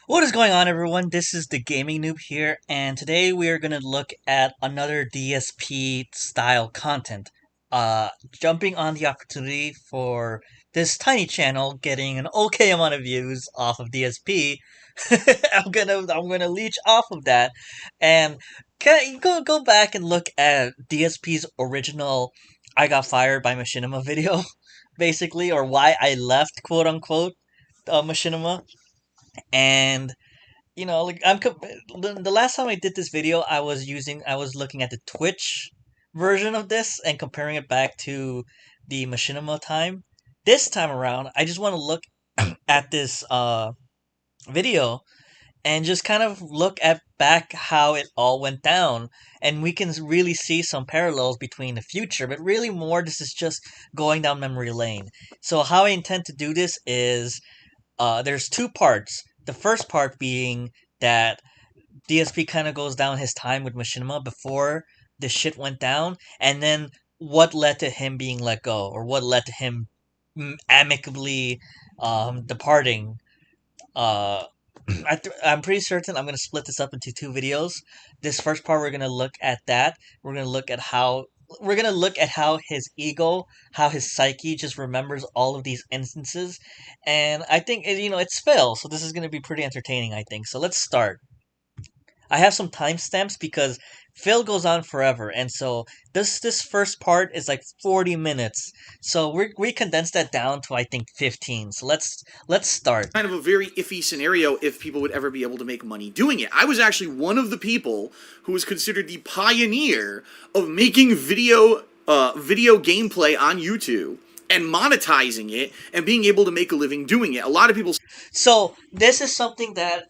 What is going on, everyone? This is the Gaming Noob here, and today we are going to look at another DSP style content. Jumping on the opportunity for this tiny channel getting an okay amount of views off of DSP. I'm gonna leech off of that, and can you go back and look at DSP's original "I got fired by Machinima" video, basically, or why I left, quote unquote, Machinima. And like the last time I did this video, I was looking at the Twitch version of this and comparing it back to the Machinima time. This time around, I just want to look at this video and just kind of look at back how it all went down, and we can really see some parallels between the future, but really more this is just going down memory lane. So how I intend to do this is there's two parts. The first part being that DSP kind of goes down his time with Machinima before the shit went down, and then what led to him being let go, or what led to him amicably departing. Uh, I'm pretty certain I'm gonna split this up into two videos. This first part we're gonna look at that. We're gonna look at how his ego, how his psyche just remembers all of these instances, and I think it's Phil, so this is gonna be pretty entertaining. I think so. Let's start. I have some timestamps because Phil goes on forever, and so this first part is like 40 minutes. So we condensed that down to I think 15. So let's start. Kind of a very iffy scenario if people would ever be able to make money doing it. I was actually one of the people who was considered the pioneer of making video gameplay on YouTube and monetizing it and being able to make a living doing it. A lot of people. So this is something that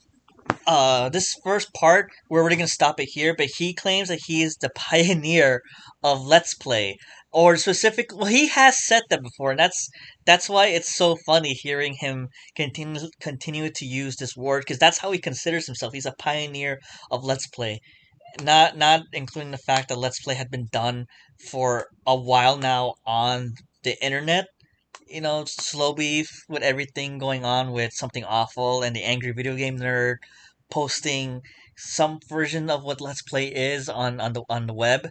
this first part we're already gonna stop it here, but he claims that he is the pioneer of Let's Play. Or specific, well, he has said that before, and that's why it's so funny hearing him continue to use this word, because that's how he considers himself. He's a pioneer of Let's Play, not including the fact that Let's Play had been done for a while now on the internet. Slow beef with everything going on with Something Awful and the Angry Video Game Nerd posting some version of what Let's Play is on the web.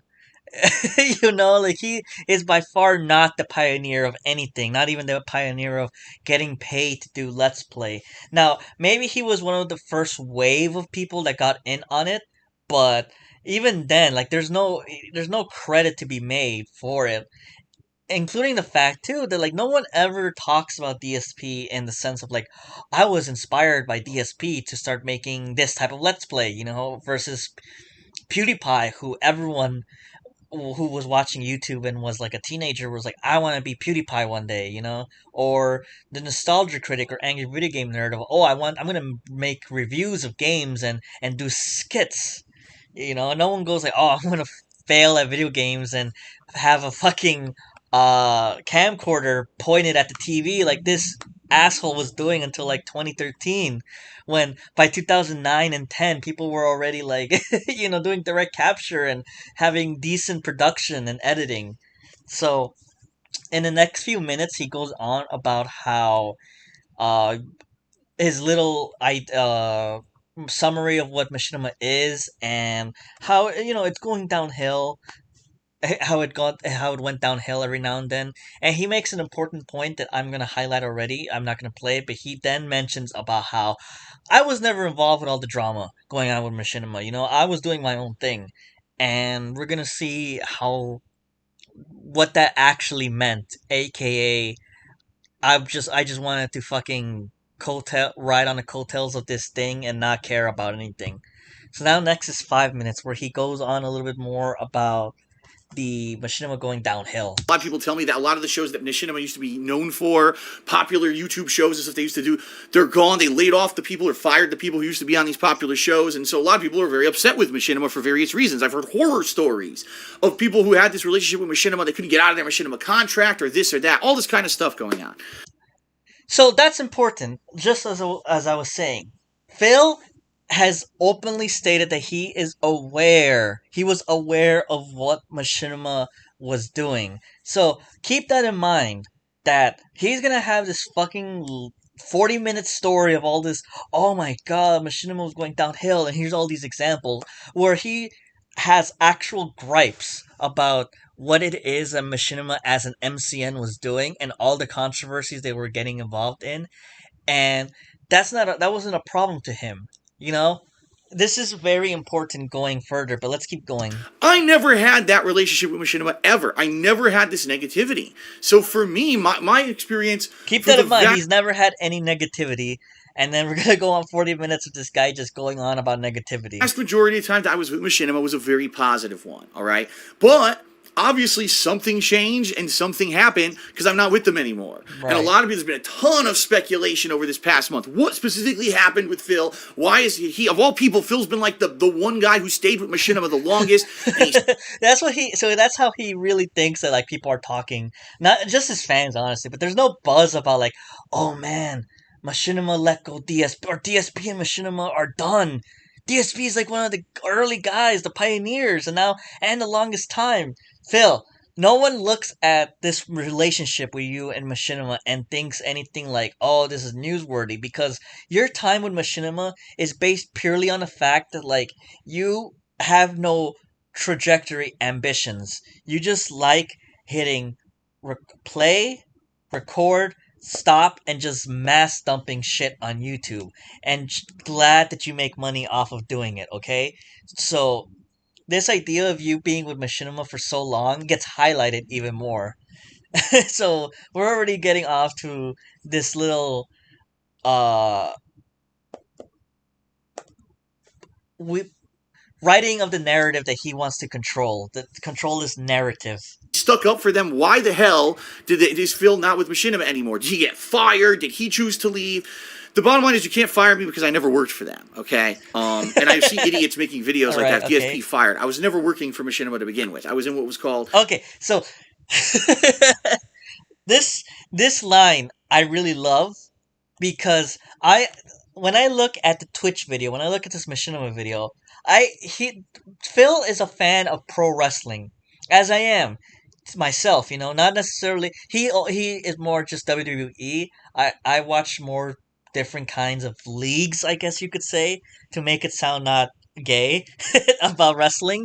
Like he is by far not the pioneer of anything, not even the pioneer of getting paid to do Let's Play. Now, maybe he was one of the first wave of people that got in on it, but even then, like there's no credit to be made for it, including the fact too that like no one ever talks about DSP in the sense of like I was inspired by DSP to start making this type of Let's Play, versus PewDiePie, who everyone who was watching YouTube and was like a teenager was like, I want to be PewDiePie one day, or the nostalgia critic or angry video game nerd of, I'm gonna make reviews of games and do skits, no one goes like, I'm gonna fail at video games and have a fucking camcorder pointed at the TV like this asshole was doing until like 2013, when by 2009 and 10 people were already like doing direct capture and having decent production and editing. So in the next few minutes he goes on about how uh his little summary of what Machinima is, and how it's going downhill, how it went downhill every now and then. And he makes an important point that I'm gonna highlight already. I'm not gonna play it, but he then mentions about how I was never involved with all the drama going on with Machinima. I was doing my own thing, and we're gonna see how what that actually meant. AKA, I just wanted to fucking coattail ride on the coattails of this thing and not care about anything. So now next is 5 minutes where he goes on a little bit more about the Machinima going downhill. A lot of people tell me that a lot of the shows that Machinima used to be known for, popular YouTube shows and stuff they used to do, they're gone. They laid off the people or fired the people who used to be on these popular shows. And so a lot of people are very upset with Machinima for various reasons. I've heard horror stories of people who had this relationship with Machinima. They couldn't get out of their Machinima contract or this or that. All this kind of stuff going on. So that's important, just as I was saying. Phil has openly stated that he was aware of what Machinima was doing. So keep that in mind, that he's gonna have this fucking 40-minute story of all this. Oh my god, Machinima was going downhill, and here's all these examples where he has actual gripes about what it is that Machinima as an MCN was doing and all the controversies they were getting involved in, and that wasn't a problem to him. You know, this is very important going further, but let's keep going. I never had that relationship with Machinima ever. I never had this negativity. So for me, my experience Keep for that the in mind. He's never had any negativity, and then we're gonna go on 40 minutes with this guy just going on about negativity. vast majority of the time that I was with Machinima was a very positive one, all right? But obviously something changed and something happened because I'm not with them anymore. Right. And a lot of there's been a ton of speculation over this past month. What specifically happened with Phil? Why is he of all people, Phil's been like the one guy who stayed with Machinima the longest. That's how he really thinks that like people are talking. Not just his fans, honestly, but there's no buzz about like, oh man, Machinima let go DSP, or DSP and Machinima are done. DSP is like one of the early guys, the pioneers, and the longest time. Phil, no one looks at this relationship with you and Machinima and thinks anything like, oh, this is newsworthy, because your time with Machinima is based purely on the fact that like you have no trajectory ambitions. You just like hitting play, record, stop, and just mass dumping shit on YouTube. And glad that you make money off of doing it, okay? So, this idea of you being with Machinima for so long gets highlighted even more. So, we're already getting off to this little, uh, we, writing of the narrative that he wants to control this narrative. Stuck up for them. Why the hell is Phil not with Machinima anymore? Did he get fired? Did he choose to leave? The bottom line is you can't fire me because I never worked for them, okay? And I see idiots making videos like that, DSP fired. I was never working for Machinima to begin with. I was in what was called... Okay, so... this line I really love because when I look at the Twitch video, when I look at this Machinima video, Phil is a fan of pro wrestling, as I am myself. Not necessarily he is more just WWE. I watch more different kinds of leagues, I guess you could say, to make it sound not gay about wrestling.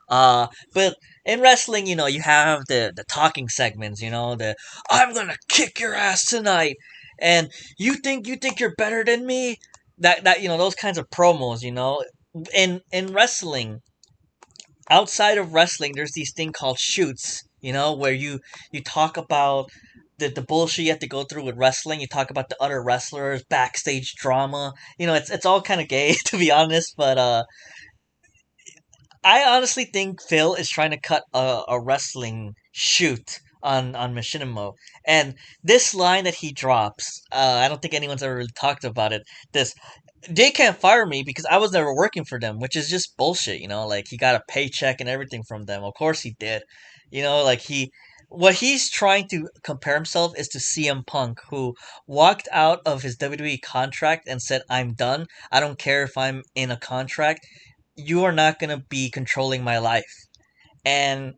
But in wrestling, you have the talking segments, the I'm gonna kick your ass tonight, and you think you're better than me. That those kinds of promos, in wrestling. Outside of wrestling, there's these thing called shoots, where you talk about the bullshit you have to go through with wrestling. You talk about the other wrestlers, backstage drama. It's all kind of gay to be honest, but I honestly think Phil is trying to cut a wrestling shoot on Machinima. And this line that he drops, I don't think anyone's ever really talked about it. They can't fire me because I was never working for them, which is just bullshit, like he got a paycheck and everything from them. Of course he did. What he's trying to compare himself is to CM Punk, who walked out of his WWE contract and said, I'm done. I don't care if I'm in a contract. You are not going to be controlling my life. And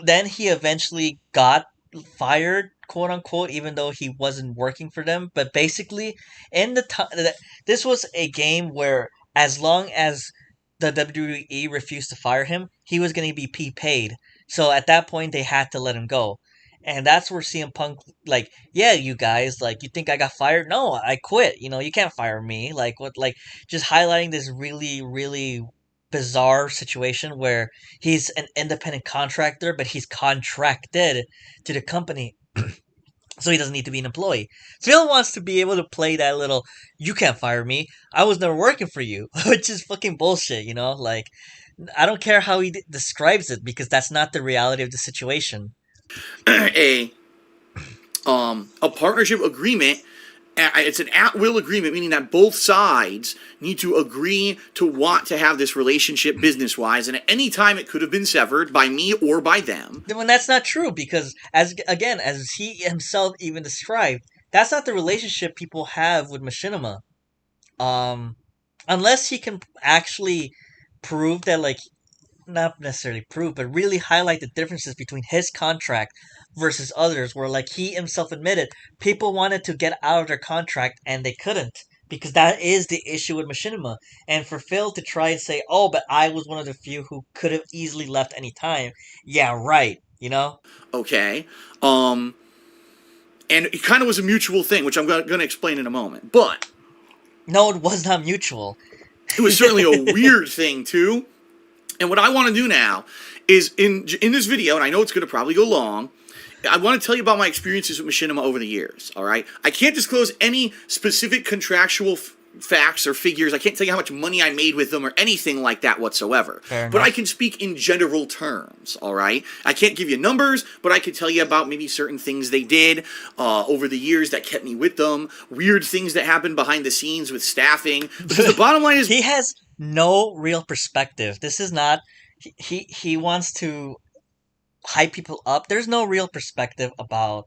then he eventually got fired, quote unquote, even though he wasn't working for them. But basically, in the time, this was a game where as long as the WWE refused to fire him, he was going to be paid. So at that point, they had to let him go. And that's where CM Punk, like, yeah, you guys, like, you think I got fired? No, I quit. You can't fire me. Like, what, like, just highlighting this really, really bizarre situation where he's an independent contractor, but he's contracted to the company. So he doesn't need to be an employee. Phil wants to be able to play that little, you can't fire me. I was never working for you, which is fucking bullshit, Like, I don't care how he describes it because that's not the reality of the situation. a partnership agreement. It's an at-will agreement, meaning that both sides need to agree to want to have this relationship business-wise, and at any time it could have been severed by me or by them. When that's not true, because as he himself even described, that's not the relationship people have with Machinima. Unless he can actually prove that, like, not necessarily prove, but really highlight the differences between his contract versus others, where like he himself admitted people wanted to get out of their contract and they couldn't. Because that is the issue with Machinima. And for Phil to try and say, oh, but I was one of the few who could have easily left any time. Yeah, right. You know? Okay. And it kind of was a mutual thing, which I'm going to explain in a moment. But No, it was not mutual. it was certainly a weird thing, too. And what I want to do now is, in this video, and I know it's going to probably go long, I want to tell you about my experiences with Machinima over the years, all right? I can't disclose any specific contractual facts or figures. I can't tell you how much money I made with them or anything like that whatsoever. But I can speak in general terms, all right? I can't give you numbers, but I can tell you about maybe certain things they did over the years that kept me with them, weird things that happened behind the scenes with staffing. Because the bottom line is... He has no real perspective. This is not... He wants to hype people up. There's no real perspective about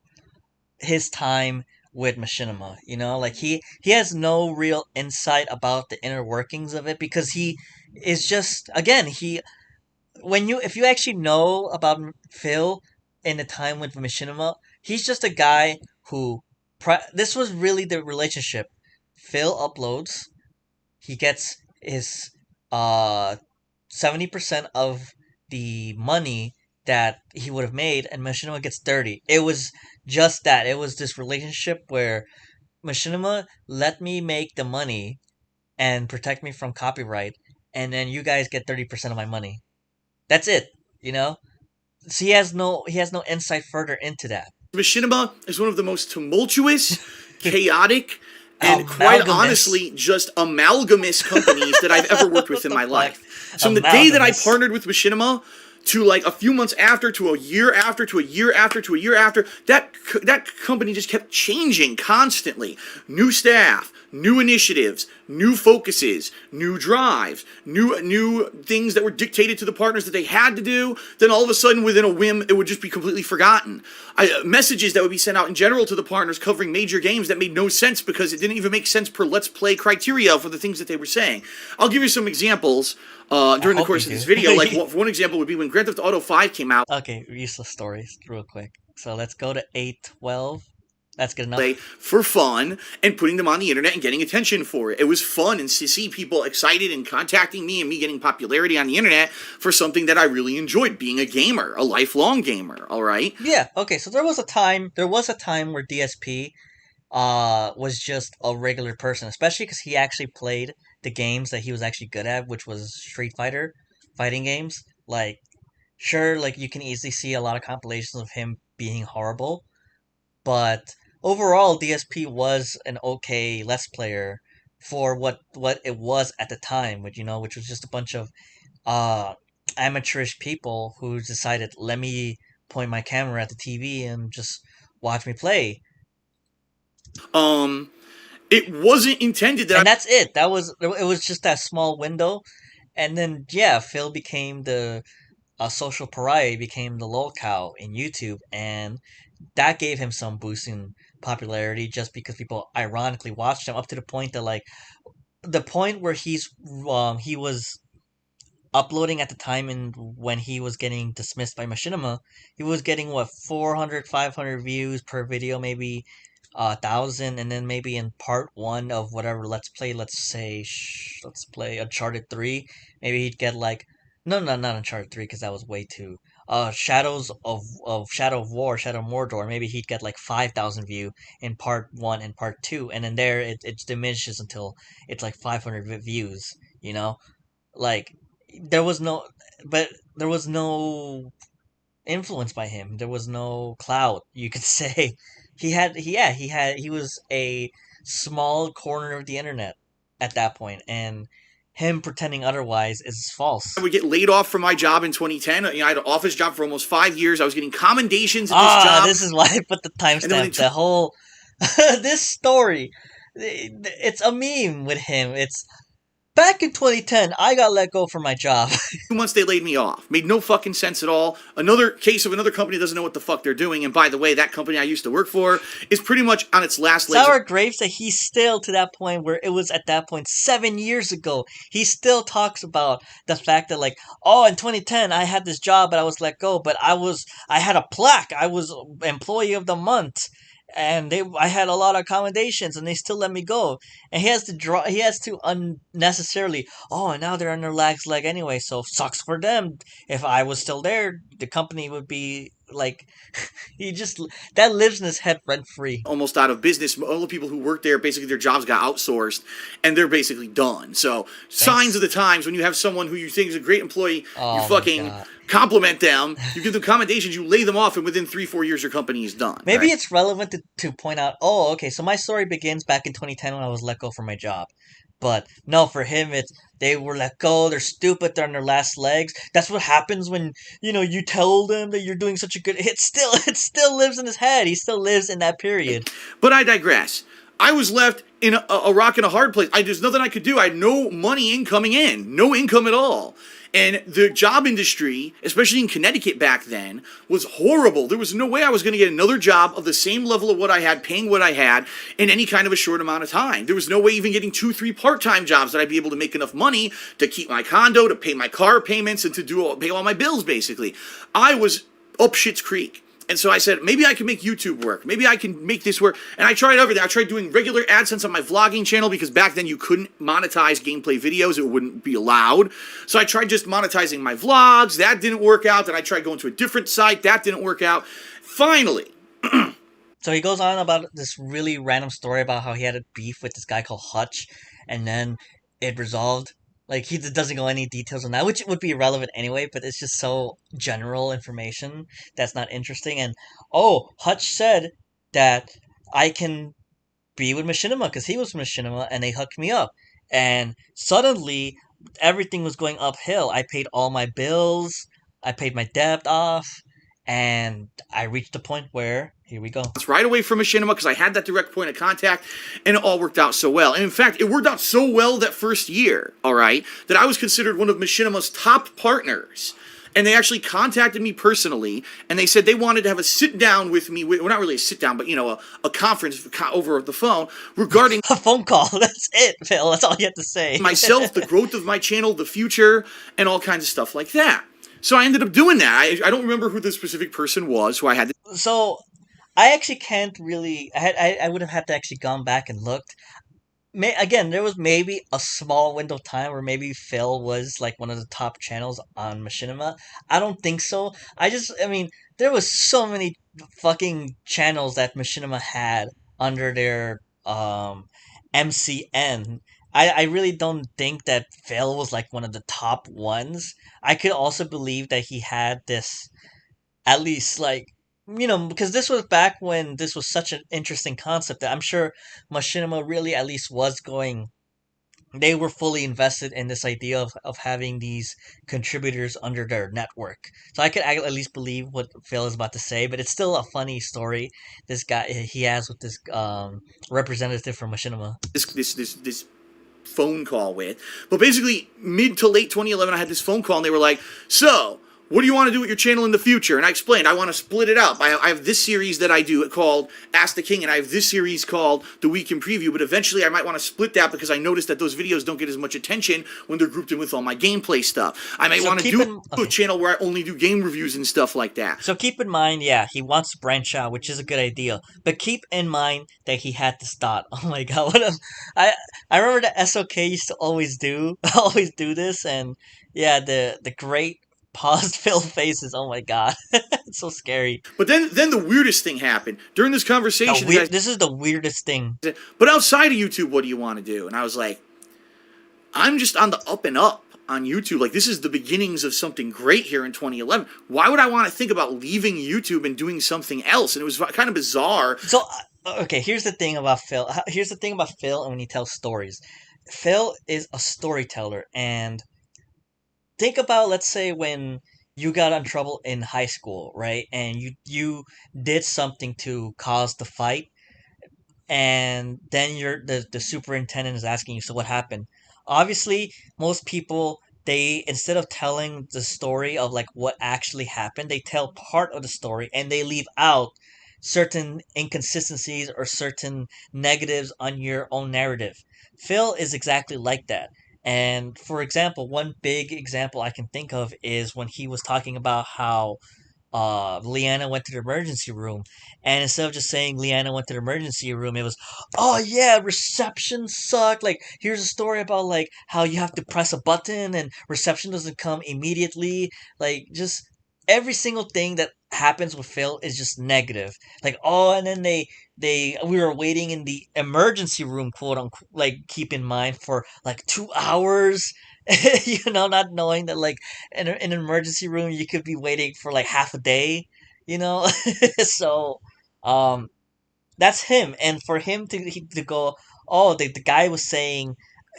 his time with Machinima, you know, like he has no real insight about the inner workings of it, because he is just, again, he when you if you actually know about Phil in the time with Machinima, he's just a guy who this was really the relationship. Phil uploads, he gets his 70% of the money that he would have made, and Machinima gets 30. It was just that. It was this relationship where Machinima let me make the money and protect me from copyright, and then you guys get 30% of my money. That's it, you know? So he has no insight further into that. Machinima is one of the most tumultuous, chaotic, and quite honestly, just amalgamous companies that I've ever worked with in my life. So from the day that I partnered with Machinima to like a few months after, to a year after, to a year after, to a year after, that company just kept changing constantly. New staff, new initiatives, new focuses, new drives, new things that were dictated to the partners that they had to do. Then all of a sudden, within a whim, it would just be completely forgotten. Messages that would be sent out in general to the partners covering major games that made no sense because it didn't even make sense per Let's Play criteria for the things that they were saying. I'll give you some examples during the course of this video. Like one example would be when Grand Theft Auto 5 came out. Okay, useless stories, real quick. So let's go to 8:12. That's good enough. For fun and putting them on the internet and getting attention for it. It was fun and to see people excited and contacting me and me getting popularity on the internet for something that I really enjoyed, being a gamer, a lifelong gamer, all right? Yeah, okay, so there was a time where DSP was just a regular person, especially because he actually played the games that he was actually good at, which was Street Fighter, fighting games. Like, sure, like you can easily see a lot of compilations of him being horrible, but overall, DSP was an okay Let's Player for what it was at the time, which was just a bunch of amateurish people who decided, let me point my camera at the TV and just watch me play. It wasn't intended that. And that's it. It was just that small window, and then yeah, Phil became the social pariah. He became the lol cow in YouTube, and that gave him some boost in popularity just because people ironically watched him, up to the point that like the point where he was uploading at the time, and when he was getting dismissed by Machinima, he was getting what, 400 500 views per video, maybe 1,000, and then maybe in part 1 of whatever let's play Uncharted 3, maybe he'd get like, no, not Uncharted 3, because that was way too Shadow of Mordor, maybe he'd get like 5,000 view in part 1 and part 2, and then there it diminishes until it's like 500 views, you know? Like, there was no influence by him. There was no clout, you could say. He was a small corner of the internet at that point, and him pretending otherwise is false. I would get laid off from my job in 2010. I had an office job for almost 5 years. I was getting commendations in this job. This is why I put the timestamp. The whole this story, it's a meme with him. It's Back in 2010, I got let go from my job. 2 months they laid me off. Made no fucking sense at all. Another case of another company doesn't know what the fuck they're doing. And by the way, that company I used to work for is pretty much on its last legs. Sour Grapes that he's still to that point where it was at that point 7 years ago. He still talks about the fact that like, oh, in 2010 I had this job but I was let go, but I had a plaque. I was employee of the month. And I had a lot of accommodations, and they still let me go. And he has to unnecessarily. Oh, and now they're on their last leg anyway, so sucks for them. If I was still there, the company would be like, he just that lives in his head rent free. Almost out of business. All the people who work there, basically their jobs got outsourced and they're basically done. So signs of the times when you have someone who you think is a great employee, Oh you fucking compliment them, you give them commendations, you lay them off, and within 3-4 years your company is done. Maybe right? it's relevant to point out, oh, okay, so my story begins back in 2010 when I was let go from my job. But no, for him, it's they were let go, they're stupid, they're on their last legs. That's what happens when, you tell them that you're doing such a good. It still lives in his head. He still lives in that period. But I digress. I was left in a rock and a hard place. There's nothing I could do. I had no money coming in, no income at all. And the job industry, especially in Connecticut back then, was horrible. There was no way I was going to get another job of the same level of what I had, paying what I had, in any kind of a short amount of time. There was no way even getting 2-3 part-time jobs that I'd be able to make enough money to keep my condo, to pay my car payments, and to pay all my bills, basically. I was up shit's creek. And so I said, maybe I can make YouTube work. Maybe I can make this work. And I tried everything. I tried doing regular AdSense on my vlogging channel because back then you couldn't monetize gameplay videos. It wouldn't be allowed. So I tried just monetizing my vlogs. That didn't work out. Then I tried going to a different site. That didn't work out. Finally. So he goes on about this really random story about how he had a beef with this guy called Hutch, and then it resolved. Like, he doesn't go any details on that, which would be irrelevant anyway, but it's just so general information that's not interesting. And, oh, Hutch said that I can be with Machinima because he was from Machinima and they hooked me up. And suddenly, everything was going uphill. I paid all my bills, I paid my debt off, and I reached a point where, here we go. It's right away from Machinima because I had that direct point of contact and it all worked out so well. And in fact, it worked out so well that first year, all right, that I was considered one of Machinima's top partners. And they actually contacted me personally, and they said they wanted to have a sit-down with me, well, not really a sit-down, but, a conference over the phone regarding A phone call, that's it, Phil, that's all you have to say. myself, the growth of my channel, the future, and all kinds of stuff like that. So I ended up doing that. I don't remember who the specific person was who I had to. So, I actually can't really, I would have had to actually gone back and looked. Again, there was maybe a small window of time where maybe Phil was like one of the top channels on Machinima. I don't think so. I mean, there was so many fucking channels that Machinima had under their MCN. I really don't think that Phil was like one of the top ones. I could also believe that he had this at least like because this was back when this was such an interesting concept that I'm sure Machinima really at least was going. They were fully invested in this idea of having these contributors under their network. So I could at least believe what Phil is about to say, but it's still a funny story this guy he has with this representative from Machinima. This phone call with. But basically, mid to late 2011, I had this phone call, and they were like, so, what do you want to do with your channel in the future? And I explained, I want to split it up. I have this series that I do called Ask the King, and I have this series called The Week in Preview, but eventually I might want to split that because I noticed that those videos don't get as much attention when they're grouped in with all my gameplay stuff. I might want to do a channel where I only do game reviews and stuff like that. So keep in mind, yeah, he wants to branch out, which is a good idea. But keep in mind that he had to start. Oh my god, I remember that SOK used to always do this, and yeah, the great paused Phil faces. Oh my god, it's so scary. But then the weirdest thing happened during this conversation. This is the weirdest thing. But outside of YouTube, what do you want to do? And I was like, I'm just on the up and up on YouTube. Like, this is the beginnings of something great here in 2011. Why would I want to think about leaving YouTube and doing something else? And it was kind of bizarre. So, okay, here's the thing about Phil. Here's the thing about Phil and when he tells stories. Phil is a storyteller, and think about, let's say, when you got in trouble in high school, right? And you did something to cause the fight. and then the superintendent is asking you, so what happened? Obviously, most people, they, instead of telling the story of like what actually happened, they tell part of the story and they leave out certain inconsistencies or certain negatives on your own narrative. Phil is exactly like that. And for example, one big example I can think of is when he was talking about how Leanna went to the emergency room, and instead of just saying Leanna went to the emergency room, it was, oh yeah, reception sucked. Like, here's a story about like how you have to press a button and reception doesn't come immediately. Like, just every single thing that happens with Phil is just negative. Like, oh, and then they we were waiting in the emergency room, quote unquote, like keep in mind, for like 2 hours. Not knowing that like in an emergency room you could be waiting for like half a day, you know. So um that's him, and for him to go, oh, the guy was saying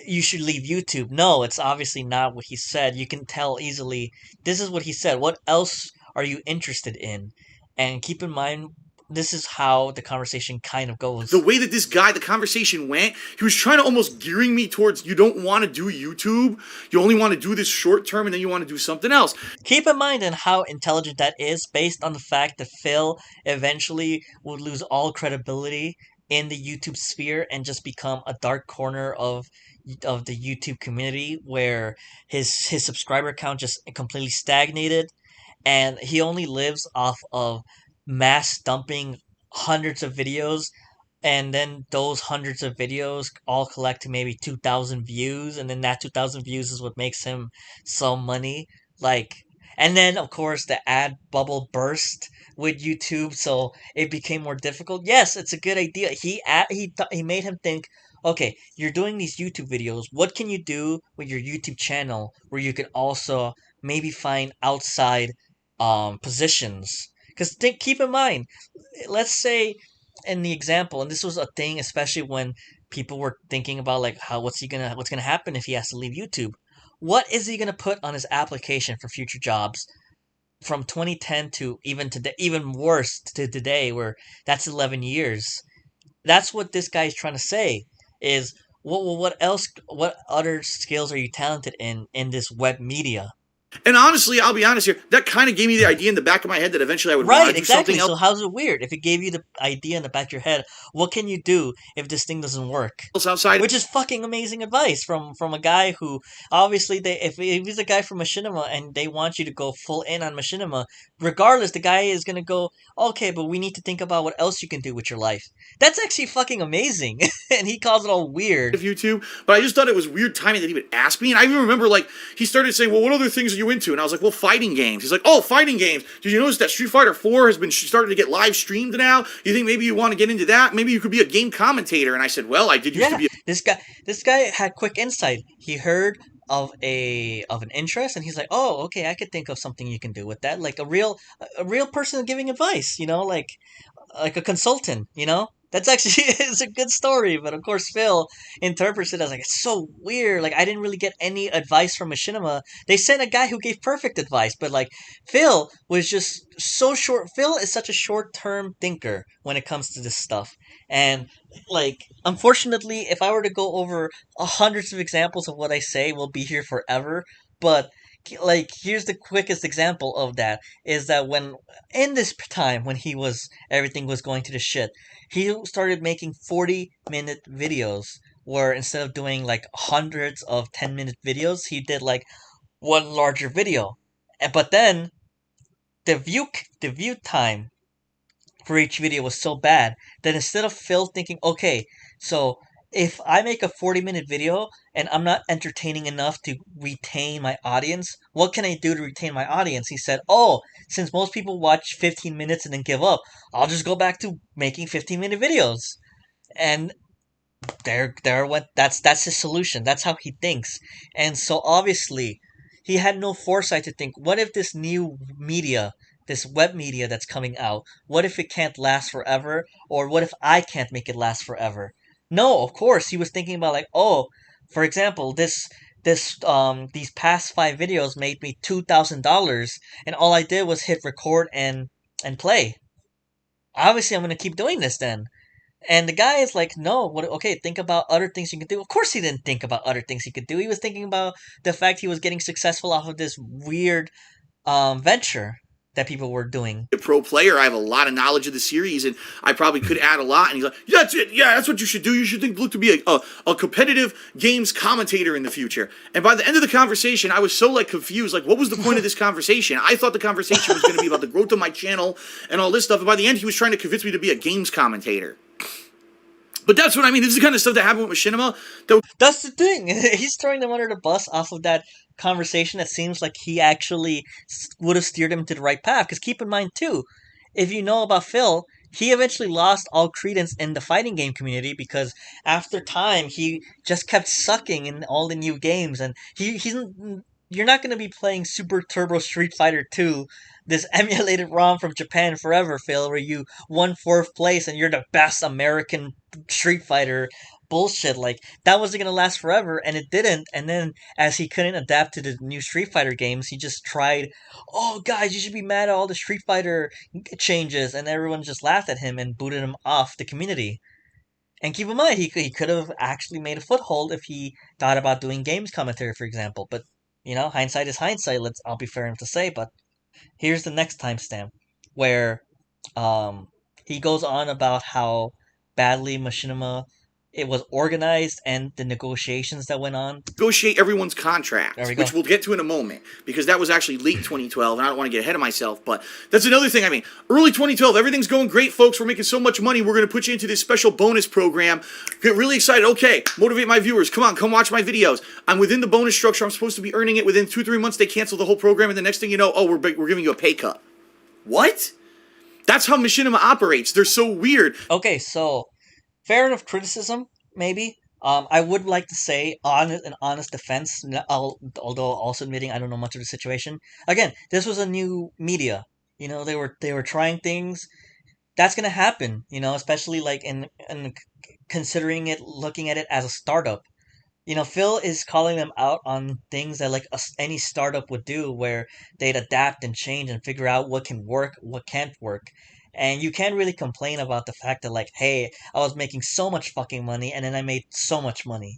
you should leave YouTube. No, it's obviously not what he said. You can tell easily this is what he said. What else are you interested in? And keep in mind, this is how the conversation kind of The goes. way that the conversation went, he was trying to almost gearing me towards, you don't want to do YouTube. You only want to do this short term and then you want to do something else. Keep in mind and how intelligent that is, based on the fact that Phil eventually would lose all credibility in the YouTube sphere and just become a dark corner of the YouTube community, where his subscriber count just completely stagnated, and he only lives off of mass dumping hundreds of videos, and then those hundreds of videos all collect to maybe 2,000 views, and then that 2,000 views is what makes him some money. Like, and then of course the ad bubble burst with YouTube, so it became more difficult. Yes, it's a good idea. He made him think, okay, you're doing these YouTube videos. What can you do with your YouTube channel where you can also maybe find outside positions? Because keep in mind, let's say in the example, and this was a thing, especially when people were thinking about like how what's gonna happen if he has to leave YouTube. What is he gonna put on his application for future jobs from 2010 to even worse to today, where that's 11 years. That's what this guy is trying to say. Is what else? What other skills are you talented in this web media? And honestly, I'll be honest here, that kind of gave me the idea in the back of my head that eventually I would want to Right, do something exactly. else So how's it weird if it gave you the idea in the back of your head? What can you do if this thing doesn't work? outside. Which is fucking amazing advice from a guy who, obviously, they if he's a guy from Machinima and they want you to go full in on Machinima, regardless, the guy is gonna go, okay, but we need to think about what else you can do with your life. That's actually fucking amazing, and he calls it all weird. Of YouTube, but I just thought it was weird timing that he would ask me. And I even remember, like, he started saying, well, what other things are you into? And I was like, well, fighting games. He's like, oh, fighting games. Did you notice that Street Fighter 4 has been starting to get live streamed now? You think maybe you want to get into that? Maybe you could be a game commentator. And I said, well, I did used to Yeah, be this guy had quick insight. He heard of an interest, and he's like, oh, okay, I could think of something you can do with that, like a real person giving advice, like a consultant, That's actually it's a good story, but of course Phil interprets it as like it's so weird. Like, I didn't really get any advice from Machinima. They sent a guy who gave perfect advice, but like Phil was just so short. Phil is such a short-term thinker when it comes to this stuff, and like unfortunately, if I were to go over hundreds of examples of what I say, we'll be here forever. But like, here's the quickest example of that is that when in this time when he was everything was going to the shit, he started making 40-minute videos, where instead of doing like hundreds of 10-minute videos, he did like one larger video. But then the view time for each video was so bad that instead of Phil thinking, okay, so if I make a 40-minute video and I'm not entertaining enough to retain my audience, what can I do to retain my audience? He said, oh, since most people watch 15 minutes and then give up, I'll just go back to making 15-minute videos. And there what that's his solution. That's how he thinks. And so obviously he had no foresight to think, what if this new media, this web media that's coming out, what if it can't last forever, or what if I can't make it last forever? No, of course he was thinking about, like, oh, for example, these past 5 videos made me $2,000, and all I did was hit record and play. Obviously I'm going to keep doing this then. And the guy is like, no, what? Okay, think about other things you could do. Of course, he didn't think about other things he could do. He was thinking about the fact he was getting successful off of this weird venture that people were doing. A pro player. I have a lot of knowledge of the series, and I probably could add a lot. And he's like, yeah, that's it. Yeah, that's what you should do. You should look to be a competitive games commentator in the future. And by the end of the conversation, I was so like confused. Like, what was the point of this conversation? I thought the conversation was going to be about the growth of my channel and all this stuff. And by the end, he was trying to convince me to be a games commentator. But that's what I mean. This is the kind of stuff that happened with Machinima. That's the thing. He's throwing them under the bus off of that conversation. It seems like he actually would have steered him to the right path. Because keep in mind, too, if you know about Phil, he eventually lost all credence in the fighting game community because after time, he just kept sucking in all the new games. And he's you're not going to be playing Super Turbo Street Fighter 2, this emulated ROM from Japan forever, Phil, where you won fourth place and you're the best American Street Fighter bullshit. Like, that wasn't gonna last forever, and it didn't. And then, as he couldn't adapt to the new Street Fighter games, he just tried, oh, guys, you should be mad at all the Street Fighter changes, and everyone just laughed at him and booted him off the community. And keep in mind, he could have actually made a foothold if he thought about doing games commentary, for example. But, hindsight is hindsight, I'll be fair enough to say, but here's the next timestamp where um, he goes on about how badly Machinima it was organized and the negotiations that went on. Negotiate everyone's contract, There we go. which we'll get to in a moment, because that was actually late 2012, and I don't want to get ahead of myself, but that's another thing. I mean, early 2012, everything's going great, folks. We're making so much money. We're going to put you into this special bonus program. Get really excited. Okay, motivate my viewers. Come on, come watch my videos. I'm within the bonus structure. I'm supposed to be earning it within 2-3 months. They cancel the whole program, and the next thing you know, oh, we're giving you a pay cut. What? That's how Machinima operates. They're so weird. Okay, so fair enough criticism, maybe. I would like to say, an honest defense, although also admitting I don't know much of the situation. Again, this was a new media. They were trying things. That's gonna happen. Especially like in considering it, looking at it as a startup. Phil is calling them out on things that like any startup would do, where they'd adapt and change and figure out what can work, what can't work. And you can't really complain about the fact that like, hey, I was making so much fucking money and then I made so much money.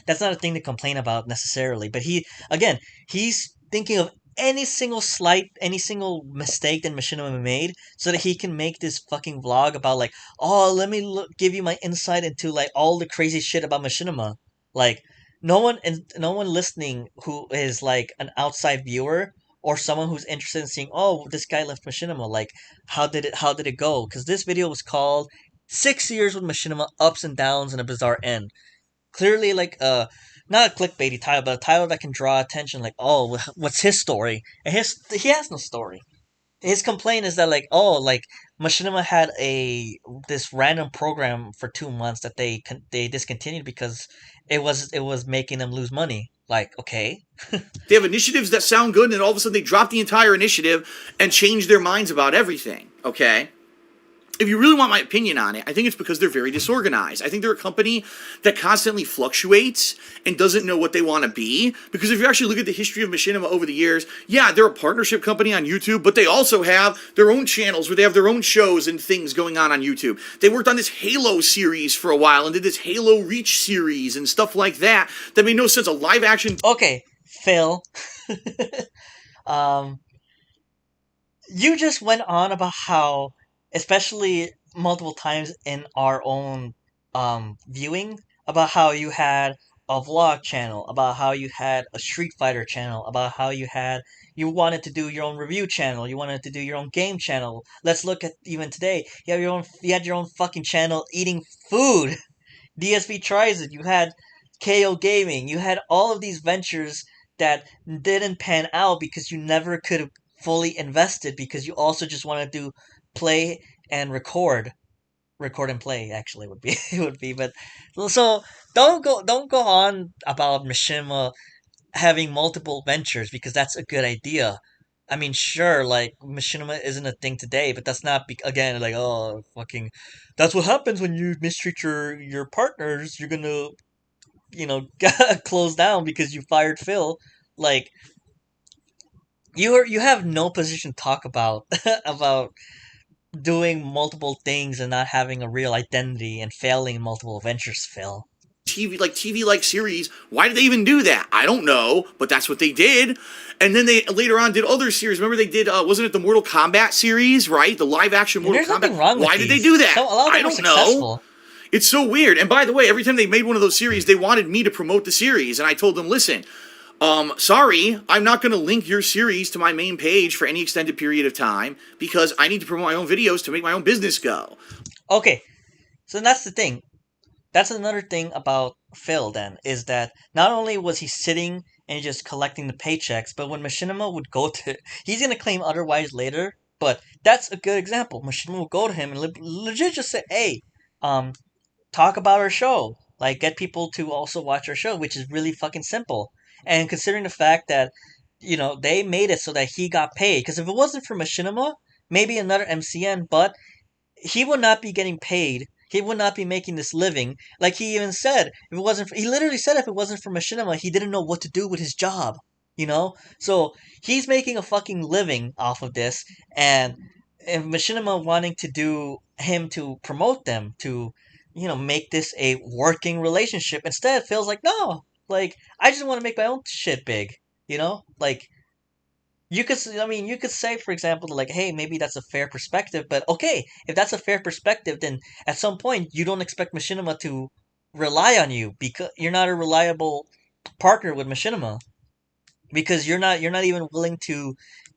That's not a thing to complain about necessarily. But he's thinking of any single slight, any single mistake that Machinima made, so that he can make this fucking vlog about like, oh, let me give you my insight into like all the crazy shit about Machinima. Like, no one listening who is like an outside viewer or someone who's interested in seeing, oh, this guy left Machinima, like, how did it go? Because this video was called 6 Years with Machinima, Ups and Downs and a Bizarre End. Clearly, like, not a clickbaity title, but a title that can draw attention. Like, oh, what's his story? And he has no story. His complaint is that like, oh, like Machinima had this random program for 2 months that they discontinued because it was making them lose money. Like, okay. They have initiatives that sound good, and then all of a sudden they drop the entire initiative and change their minds about everything. Okay? If you really want my opinion on it, I think it's because they're very disorganized. I think they're a company that constantly fluctuates and doesn't know what they want to be. Because if you actually look at the history of Machinima over the years, yeah, they're a partnership company on YouTube, but they also have their own channels where they have their own shows and things going on YouTube. They worked on this Halo series for a while and did this Halo Reach series and stuff like that made no sense. A live action... Okay, Phil. You just went on about how, especially multiple times in our own viewing, about how you had a vlog channel, about how you had a Street Fighter channel, about how you wanted to do your own review channel, you wanted to do your own game channel. Let's look at even today. You had your own fucking channel eating food. DSP tries it. You had KO Gaming. You had all of these ventures that didn't pan out because you never could have fully invested, because you also just wanted to play and record and play actually would be would be. But so don't go on about Machima having multiple ventures, because that's a good idea. I mean, sure, like Machinima isn't a thing today, but that's not again like, oh, fucking, that's what happens when you mistreat your partners. You're gonna close down because you fired Phil. Like, you have no position to talk about about doing multiple things and not having a real identity and failing in multiple ventures, Phil. TV like series. Why did they even do that? I don't know, but that's what they did. And then they later on did other series. Remember they did wasn't it the Mortal Kombat series, right? The live action Mortal There's Kombat. nothing wrong with Why these. did they do that? A lot of I them don't are know. successful. It's so weird. And by the way, every time they made one of those series, they wanted me to promote the series, and I told them, listen, sorry, I'm not going to link your series to my main page for any extended period of time because I need to promote my own videos to make my own business go. Okay, so that's the thing. That's another thing about Phil then, is that not only was he sitting and just collecting the paychecks, but when Machinima would go to, he's going to claim otherwise later, but that's a good example. Machinima will go to him and legit just say, hey, um, talk about our show. Like, get people to also watch our show, which is really fucking simple. And considering the fact that, they made it so that he got paid, because if it wasn't for Machinima, maybe another MCN, but he would not be getting paid. He would not be making this living. Like he even said, if it wasn't, he literally said if it wasn't for Machinima, he didn't know what to do with his job. So he's making a fucking living off of this, and Machinima wanting to do him to promote them to, make this a working relationship. Instead, feels like no, like I just want to make my own shit big. Like you could say, for example, like, hey, maybe that's a fair perspective, but okay, if that's a fair perspective, then at some point you don't expect Machinima to rely on you because you're not a reliable partner with Machinima because you're not even willing to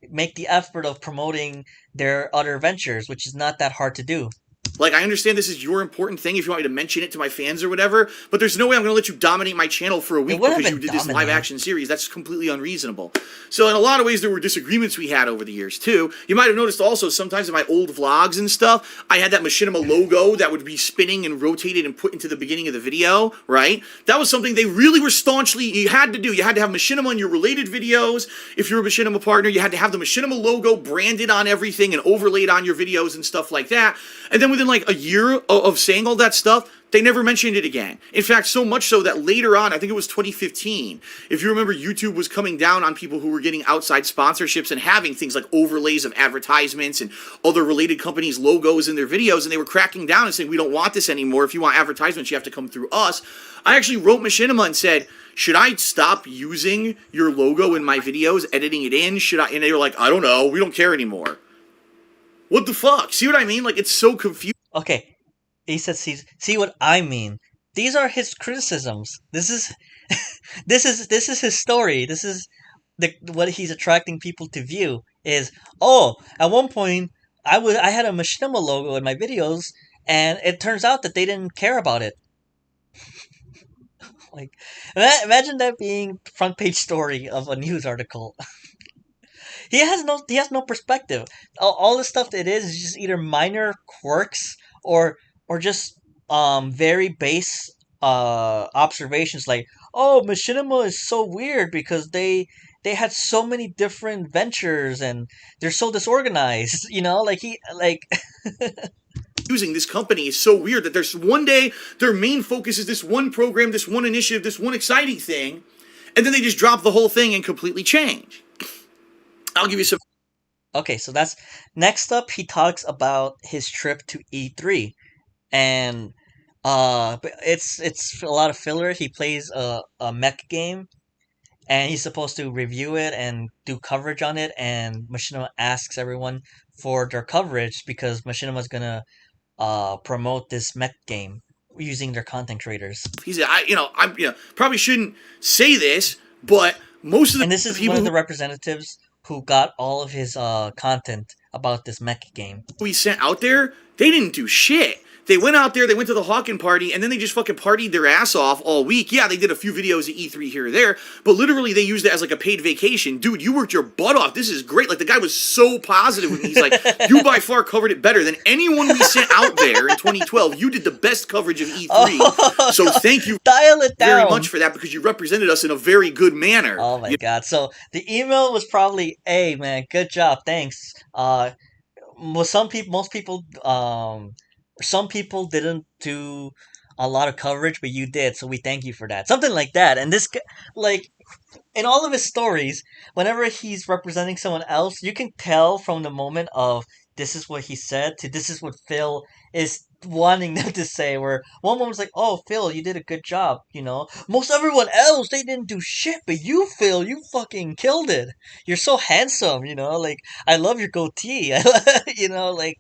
make the effort of promoting their other ventures, which is not that hard to do. Like, I understand this is your important thing if you want me to mention it to my fans or whatever, but there's no way I'm going to let you dominate my channel for a week because you did this live action series. That's completely unreasonable. So, in a lot of ways, there were disagreements we had over the years, too. You might have noticed also sometimes in my old vlogs and stuff, I had that Machinima logo that would be spinning and rotated and put into the beginning of the video, right? That was something they really were staunchly, you had to do. You had to have Machinima in your related videos. If you're a Machinima partner, you had to have the Machinima logo branded on everything and overlaid on your videos and stuff like that. And then within like a year of saying all that stuff, they never mentioned it again. In fact, so much so that later on, I think it was 2015, if you remember, YouTube was coming down on people who were getting outside sponsorships and having things like overlays of advertisements and other related companies' logos in their videos, and they were cracking down and saying, we don't want this anymore. If you want advertisements, you have to come through us. I actually wrote Machinima and said, should I stop using your logo in my videos, editing it in? Should I? And they were like, I don't know. We don't care anymore. What the fuck? See what I mean? Like, it's so confusing. Okay, he says, see what I mean. These are his criticisms. This is this is his story. This is what he's attracting people to view is, oh, at one point I had a Machinima logo in my videos, and it turns out that they didn't care about it. Like, imagine that being front page story of a news article. He has no perspective. All the stuff that is just either minor quirks or just very base observations like, oh, Machinima is so weird because they had so many different ventures and they're so disorganized, like using this company is so weird that there's one day their main focus is this one program, this one initiative, this one exciting thing, and then they just drop the whole thing and completely change. I'll give you some. Okay, so that's next up. He talks about his trip to E3, and it's a lot of filler. He plays a mech game, and he's supposed to review it and do coverage on it. And Machinima asks everyone for their coverage because Machinima's gonna promote this mech game using their content creators. He said, probably shouldn't say this, but most of the and this is people one of the representatives who got all of his content about this mech game. We sent out there, they didn't do shit. They went out there, they went to the Hawken party, and then they just fucking partied their ass off all week. Yeah, they did a few videos at E3 here or there, but literally they used it as like a paid vacation. Dude, you worked your butt off. This is great. Like, the guy was so positive with me. He's like, you by far covered it better than anyone we sent out there in 2012. You did the best coverage of E3. So thank you very much for that because you represented us in a very good manner. Oh my god. So the email was probably, hey man, good job, thanks. Some people didn't do a lot of coverage, but you did, so we thank you for that. Something like that. And this, like, in all of his stories, whenever he's representing someone else, you can tell from the moment of this is what he said to this is what Phil is wanting them to say. Where one woman's like, "Oh, Phil, you did a good job. Most everyone else they didn't do shit, but you, Phil, you fucking killed it. You're so handsome. Like I love your goatee. Like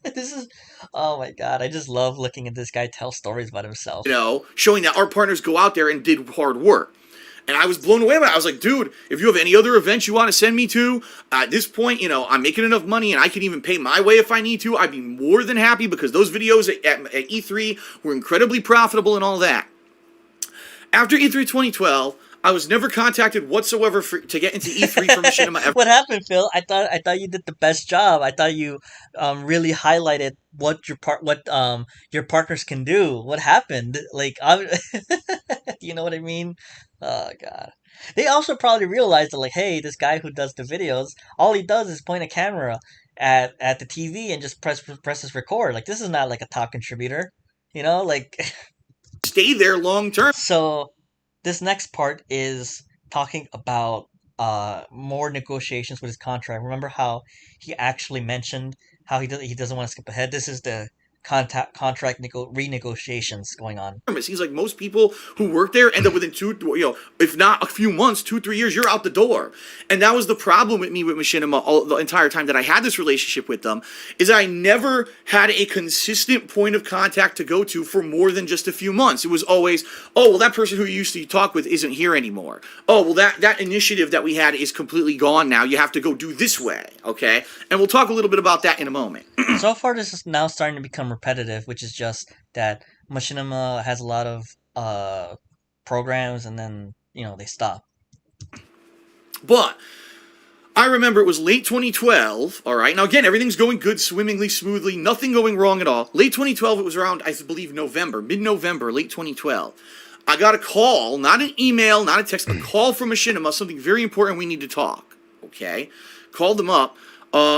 this is. Oh my god, I just love looking at this guy tell stories about himself. Showing that our partners go out there and did hard work. And I was blown away by it. I was like, dude, if you have any other events you want to send me to, at this point, I'm making enough money and I can even pay my way if I need to. I'd be more than happy because those videos at E3 were incredibly profitable and all that. After E3 2012, I was never contacted whatsoever to get into E3 for Machinima ever. What happened, Phil? I thought you did the best job. I thought you really highlighted what your partners can do. What happened? Like, you know what I mean? Oh god. They also probably realized that, like, hey, this guy who does the videos, all he does is point a camera at the TV and just presses record. Like, this is not like a top contributor, like. Stay there long term. So this next part is talking about more negotiations with his contract. Remember how he actually mentioned how he doesn't want to skip ahead. This is the contract renegotiations going on. It seems like most people who work there end up within if not a few months, 2-3 years, you're out the door. And that was the problem with me with Machinima the entire time that I had this relationship with them, is that I never had a consistent point of contact to go to for more than just a few months. It was always, oh, well, that person who you used to talk with isn't here anymore. Oh, well, that initiative that we had is completely gone now. You have to go do this way, okay? And we'll talk a little bit about that in a moment. So far, this is now starting to become repetitive, which is just that Machinima has a lot of programs, and then they stop. But I remember it was late 2012. All right, now again, everything's going good, swimmingly, smoothly, nothing going wrong at all. Late 2012, it was around, I believe, mid-November, late 2012. I got a call, not an email, not a text, a call from Machinima, something very important. We need to talk. Okay, called them up.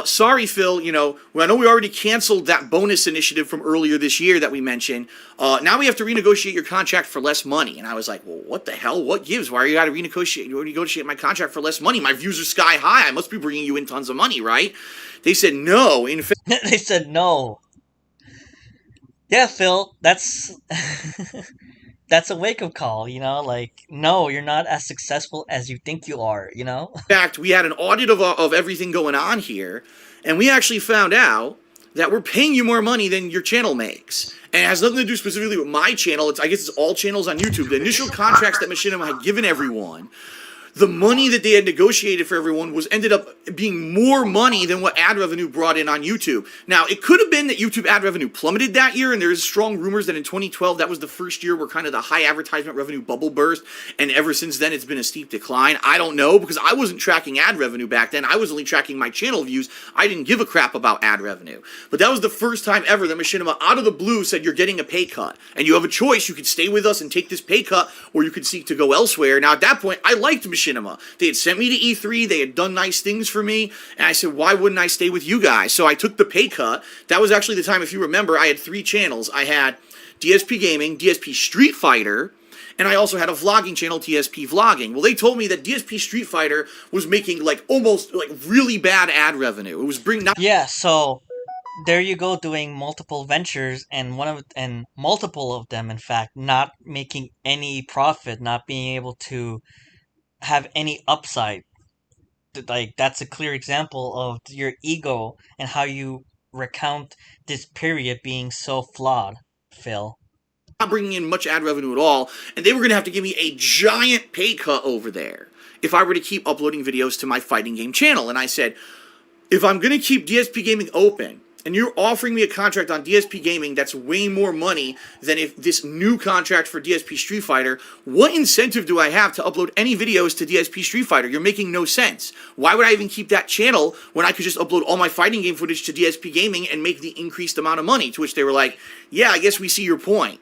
Sorry, Phil, I know we already canceled that bonus initiative from earlier this year that we mentioned. Now we have to renegotiate your contract for less money. And I was like, well, what the hell? What gives? Why are you got to renegotiate my contract for less money? My views are sky high. I must be bringing you in tons of money, right? They said no. In fact, they said no. Yeah, Phil, that's that's a wake-up call, like, no, you're not as successful as you think you are, In fact, we had an audit of everything going on here, and we actually found out that we're paying you more money than your channel makes. And it has nothing to do specifically with my channel. I guess it's all channels on YouTube. The initial contracts that Machinima had given everyone, the money that they had negotiated for everyone ended up being more money than what ad revenue brought in on YouTube. Now, it could have been that YouTube ad revenue plummeted that year, and there's strong rumors that in 2012, that was the first year where kind of the high advertisement revenue bubble burst, and ever since then, it's been a steep decline. I don't know, because I wasn't tracking ad revenue back then. I was only tracking my channel views. I didn't give a crap about ad revenue. But that was the first time ever that Machinima, out of the blue, said, you're getting a pay cut, and you have a choice. You could stay with us and take this pay cut, or you could seek to go elsewhere. Now, at that point, I liked Machinima. They had sent me to E3. They had done nice things for me. And I said, why wouldn't I stay with you guys? So I took the pay cut. That was actually the time, if you remember, I had 3 channels. I had DSP Gaming, DSP Street Fighter, and I also had a vlogging channel, DSP Vlogging. Well, they told me that DSP Street Fighter was making almost really bad ad revenue. It was bringing... Yeah, so there you go, doing multiple ventures, and multiple of them, in fact, not making any profit, not being able to have any upside. Like, that's a clear example of your ego and how you recount this period being so flawed, Phil. Not bringing in much ad revenue at all, and they were going to have to give me a giant pay cut over there if I were to keep uploading videos to my fighting game channel. And I said, if I'm going to keep DSP Gaming open, and you're offering me a contract on DSP Gaming that's way more money than if this new contract for DSP Street Fighter, what incentive do I have to upload any videos to DSP Street Fighter? You're making no sense. Why would I even keep that channel when I could just upload all my fighting game footage to DSP Gaming and make the increased amount of money? To which they were like, yeah, I guess we see your point.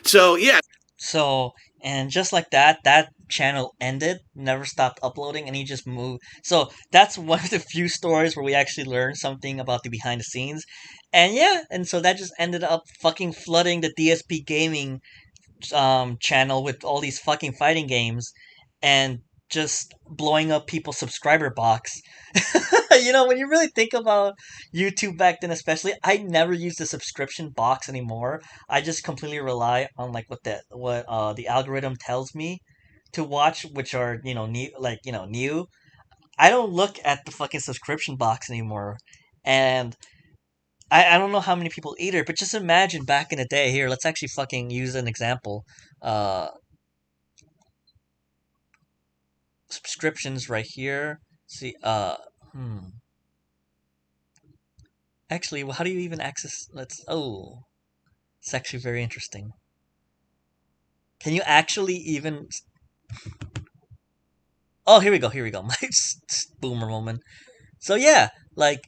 So, yeah. So, and just like that channel ended, never stopped uploading, and he just moved. So that's one of the few stories where we actually learned something about the behind the scenes. And yeah, and so that just ended up fucking flooding the DSP Gaming channel with all these fucking fighting games. And just blowing up people's subscriber box. When you really think about YouTube back then, especially, I never use the subscription box anymore. I just completely rely on like what the algorithm tells me to watch, which are new. I don't look at the fucking subscription box anymore, and I don't know how many people either. But just imagine back in the day. Here, let's actually fucking use an example. Uh, Subscriptions right here. See, hmm. Actually, well, how do you even access? It's actually very interesting. Can you actually even? Oh, here we go. Here we go. My boomer moment. So yeah, like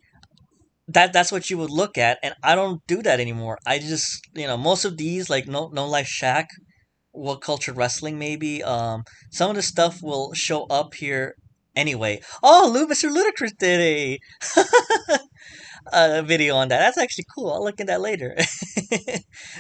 that's what you would look at, and I don't do that anymore. I just most of these like no life shack, what cultured wrestling maybe. Some of the stuff will show up here anyway. Oh, Mr. Ludacris did a video on that. That's actually cool. I'll look at that later.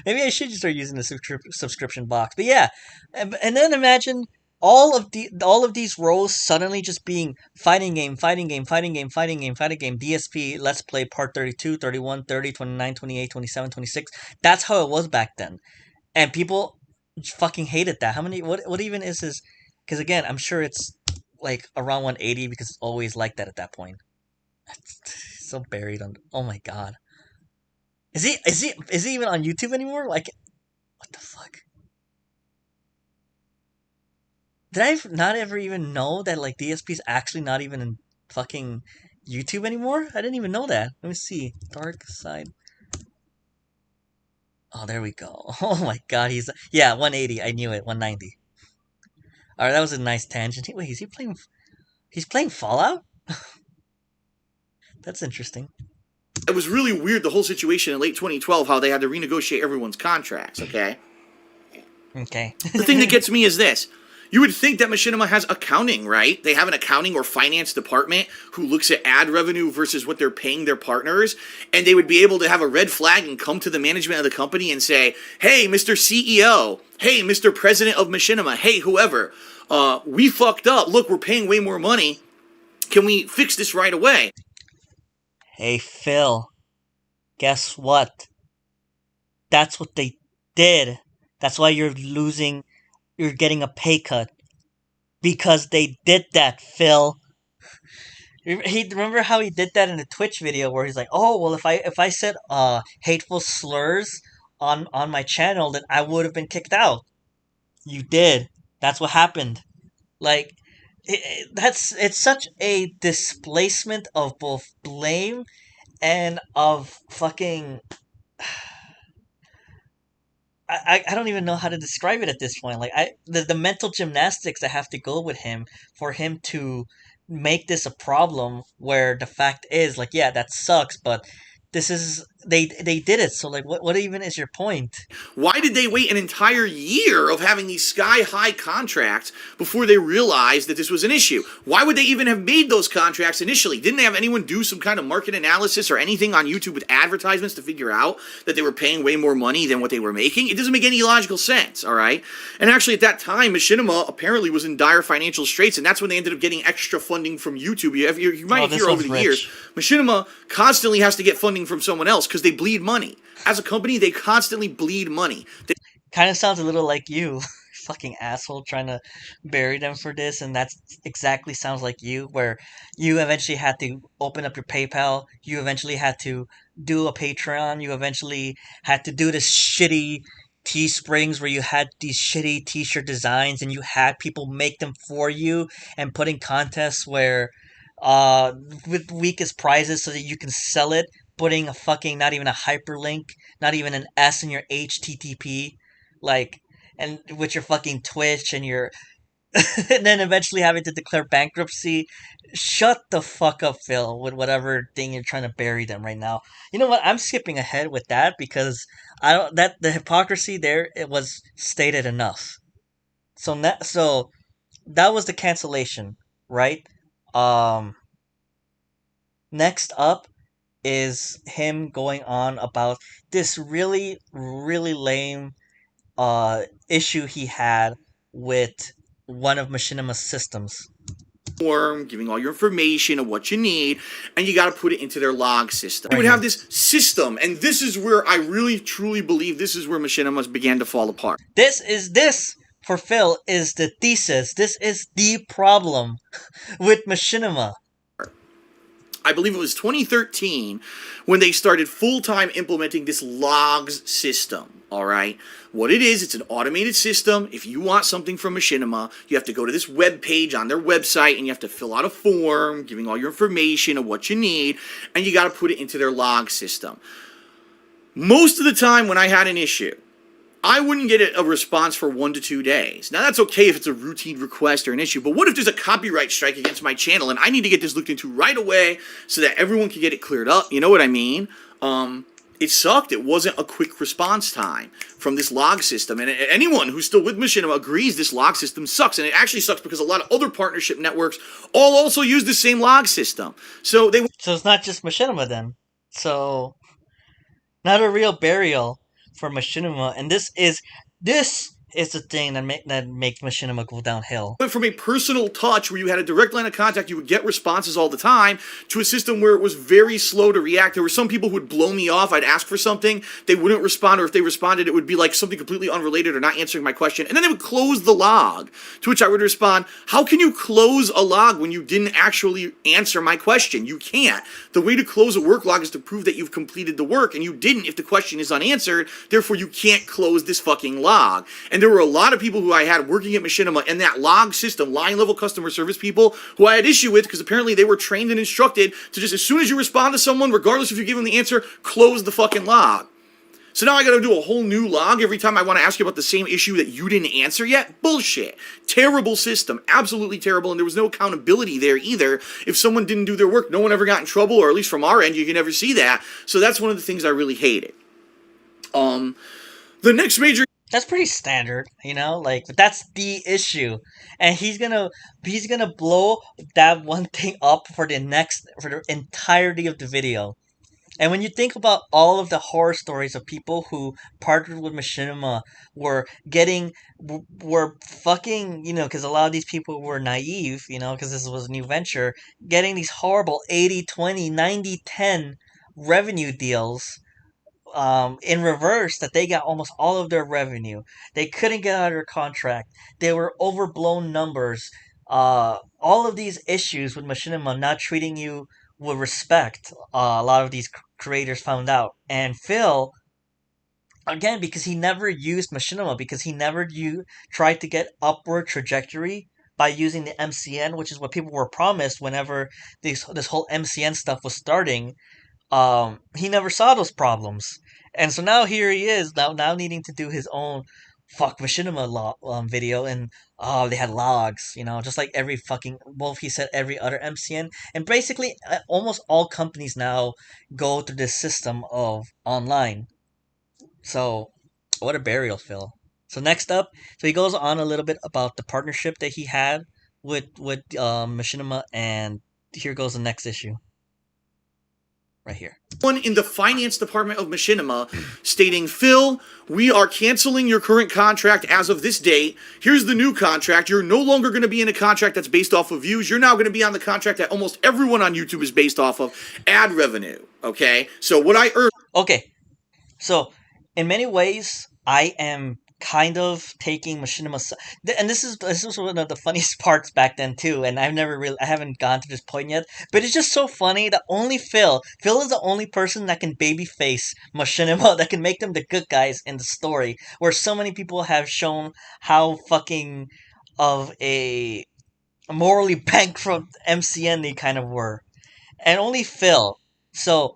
Maybe I should just start using the subscription box. But yeah, and then imagine all of these roles suddenly just being fighting game, fighting game, fighting game, fighting game, fighting game, DSP, Let's Play Part 32, 31, 30, 29, 28, 27, 26. That's how it was back then. And people fucking hated that. How many, what even is his, because again, I'm sure it's like around 180 because it's always like that at that point. So buried on. Oh my god. Is he even on YouTube anymore? Like, what the fuck? Did I not ever even know that like DSP's actually not even in fucking YouTube anymore? I didn't even know that. Let me see. Dark side. Oh, there we go. Oh my god, he's 180. I knew it. 190. All right, that was a nice tangent. Wait, is he playing? He's playing Fallout. That's interesting. It was really weird, the whole situation in late 2012, how they had to renegotiate everyone's contracts, okay? Okay. The thing that gets me is this. You would think that Machinima has accounting, right? They have an accounting or finance department who looks at ad revenue versus what they're paying their partners, and they would be able to have a red flag and come to the management of the company and say, hey, Mr. CEO, hey, Mr. President of Machinima, hey, whoever, we fucked up. Look, we're paying way more money. Can we fix this right away? Hey, Phil. Guess what? That's what they did. That's why you're losing. You're getting a pay cut. Because they did that, Phil. Remember how he did that in a Twitch video where he's like, "Oh, well, if I said hateful slurs on my channel, then I would have been kicked out." You did. That's what happened. Like, it's such a displacement of both blame and of fucking. I don't even know how to describe it at this point. Like the mental gymnastics that have to go with him for him to make this a problem, where the fact is like, yeah, that sucks, but this is they did it. So like, what even is your point? Why did they wait an entire year of having these sky-high contracts before they realized that this was an issue? Why would they even have made those contracts initially? Didn't they have anyone do some kind of market analysis or anything on YouTube with advertisements to figure out that they were paying way more money than what they were making? It doesn't make any logical sense, all right? And actually, at that time, Machinima apparently was in dire financial straits, and that's when they ended up getting extra funding from YouTube. You might hear over the years, Machinima constantly has to get funding from someone else because they bleed money. As a company, they constantly bleed money. Kind of sounds a little like you, fucking asshole, trying to bury them for this, and that's exactly sounds like you, where you eventually had to open up your PayPal, you eventually had to do a Patreon, you eventually had to do this shitty Teesprings where you had these shitty T-shirt designs and you had people make them for you and putting contests where with weakest prizes so that you can sell it, putting a fucking not even a hyperlink, not even an S in your HTTP, like, and with your fucking Twitch and your and then eventually having to declare bankruptcy. Shut the fuck up, Phil, with whatever thing you're trying to bury them right now. You know what? I'm skipping ahead with that because I don't that the hypocrisy there, it was stated enough. So that was the cancellation, right? Um Next up is him going on about this really really lame issue he had with one of Machinima's systems. Giving all your information of what you need, and you got to put it into their log system. They would have this system, and this is where I really truly believe this is where Machinima began to fall apart. This for Phil is the thesis. This is the problem with Machinima. I believe it was 2013 when they started full-time implementing this logs system. All right, what it is, it's an automated system. If you want something from Machinima, you have to go to this web page on their website, and you have to fill out a form giving all your information of what you need, and you got to put it into their log system. Most of the time when I had an issue, I wouldn't get a response for 1 to 2 days. Now, that's okay if it's a routine request or an issue, but what if there's a copyright strike against my channel and I need to get this looked into right away so that everyone can get it cleared up? You know what I mean? It sucked. It wasn't a quick response time from this log system. And anyone who's still with Machinima agrees this log system sucks. And it actually sucks because a lot of other partnership networks all also use the same log system. So it's not just Machinima then. So, not a real burial for Machinima. And this is the thing that makes Machinima go downhill. Went from a personal touch where you had a direct line of contact, you would get responses all the time, to a system where it was very slow to react. There were some people who would blow me off. I'd ask for something, they wouldn't respond, or if they responded, it would be like something completely unrelated or not answering my question. And then they would close the log, to which I would respond, how can you close a log when you didn't actually answer my question? You can't. The way to close a work log is to prove that you've completed the work, and you didn't if the question is unanswered. Therefore, you can't close this fucking log. And there were a lot of people who I had working at Machinima and that log system, line level customer service people, who I had issue with because apparently they were trained and instructed to just, as soon as you respond to someone, regardless if you give them the answer, close the fucking log. So now I gotta do a whole new log every time I want to ask you about the same issue that you didn't answer yet? Bullshit. Terrible system. Absolutely terrible. And there was no accountability there either. If someone didn't do their work, no one ever got in trouble, or at least from our end, you can never see that. So that's one of the things I really hated. The next major... That's pretty standard, you know, like, that's the issue. And he's gonna blow that one thing up for the entirety of the video. And when you think about all of the horror stories of people who partnered with Machinima were fucking, you know, because a lot of these people were naive, you know, because this was a new venture, getting these horrible 80-20, 90-10 revenue deals in reverse, that they got almost all of their revenue. They couldn't get out of their contract. They were overblown numbers. All of these issues with Machinima not treating you with respect, a lot of these creators found out. And Phil, again, because he never used Machinima, because he never tried to get upward trajectory by using the MCN, which is what people were promised whenever this whole MCN stuff was starting. He never saw those problems. And so now here he is, now needing to do his own fuck Machinima video, and they had logs, you know, just like every fucking, well, he said every other MCN. And basically, almost all companies now go through this system of online. So, what a burial, Phil. So next up, so he goes on a little bit about the partnership that he had with Machinima, and here goes the next issue. Right here. One in the finance department of Machinima stating, Phil, we are canceling your current contract as of this date. Here's the new contract. You're no longer going to be in a contract that's based off of views. You're now going to be on the contract that almost everyone on YouTube is based off of, ad revenue. Okay? So what I earn... Okay. So, in many ways, I am kind of taking Machinima, and this was one of the funniest parts back then too, and I haven't gone to this point yet, but it's just so funny that only Phil is the only person that can babyface Machinima, that can make them the good guys in the story, where so many people have shown how fucking of a morally bankrupt MCN they kind of were, and only Phil. So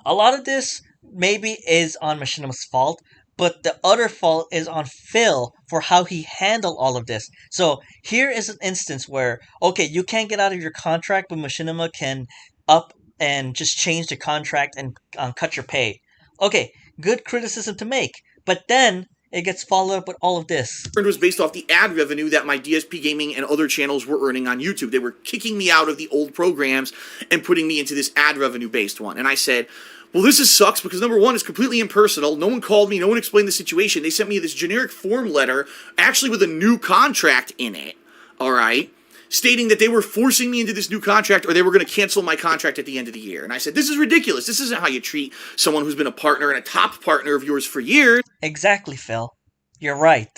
a lot of this maybe is on Machinima's fault, but the other fault is on Phil for how he handled all of this. So here is an instance where, okay, you can't get out of your contract, but Machinima can up and just change the contract and cut your pay. Okay, good criticism to make. But then it gets followed up with all of this. It was based off the ad revenue that my DSP Gaming and other channels were earning on YouTube. They were kicking me out of the old programs and putting me into this ad revenue based one. And I said, Well, this sucks because number one, it's completely impersonal. No one called me. No one explained the situation. They sent me this generic form letter, actually with a new contract in it. All right, stating that they were forcing me into this new contract or they were going to cancel my contract at the end of the year. And I said, this is ridiculous. This isn't how you treat someone who's been a partner and a top partner of yours for years. Exactly, Phil. You're right.